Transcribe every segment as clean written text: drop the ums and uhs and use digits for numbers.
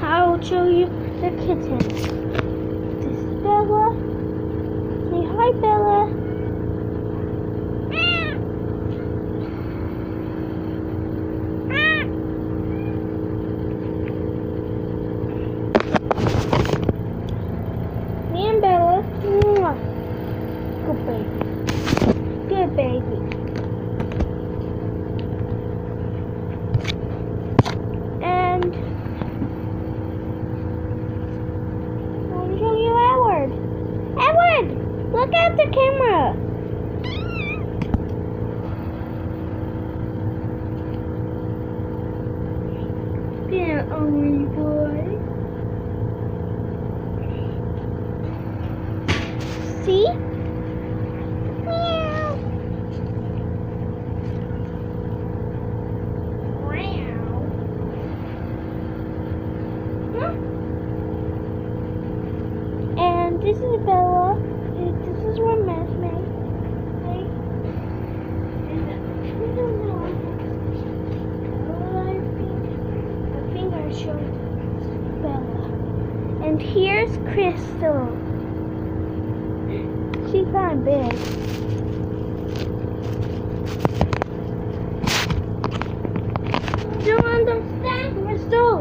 I'll show you the kitten. This is Bella. Say hi, Bella. Me and Bella. Mwah. Good baby. Good baby. And I'll show you Edward. Edward, look at the camera. Yeah, only boy. See? Meow. Meow. Huh? And this is Bella. And this is where Matt made. Okay? And I don't know. I think I showed Bella. And here's Crystal. She's kind of big. Don't understand, Crystal.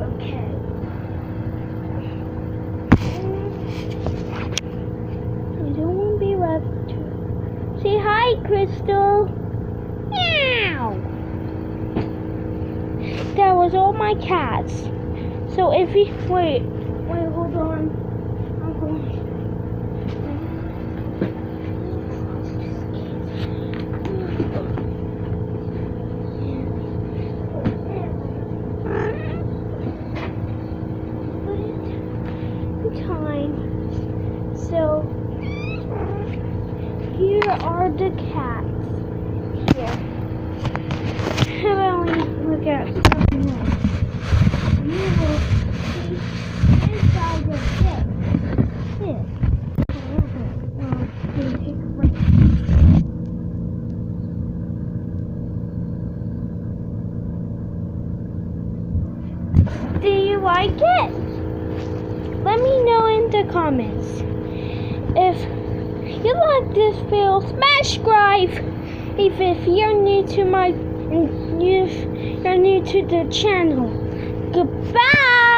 Okay. I don't want to be left. Say hi, Crystal. Meow. That was all my cats. So if you wait, hold on. I'm going. Time. So here are the cats. Here. How about we look at something else? You will see inside the pit. Do you like it? Let me know in the comments. If you like this video, smash subscribe. If you're new to my, if you're new to the channel. Goodbye.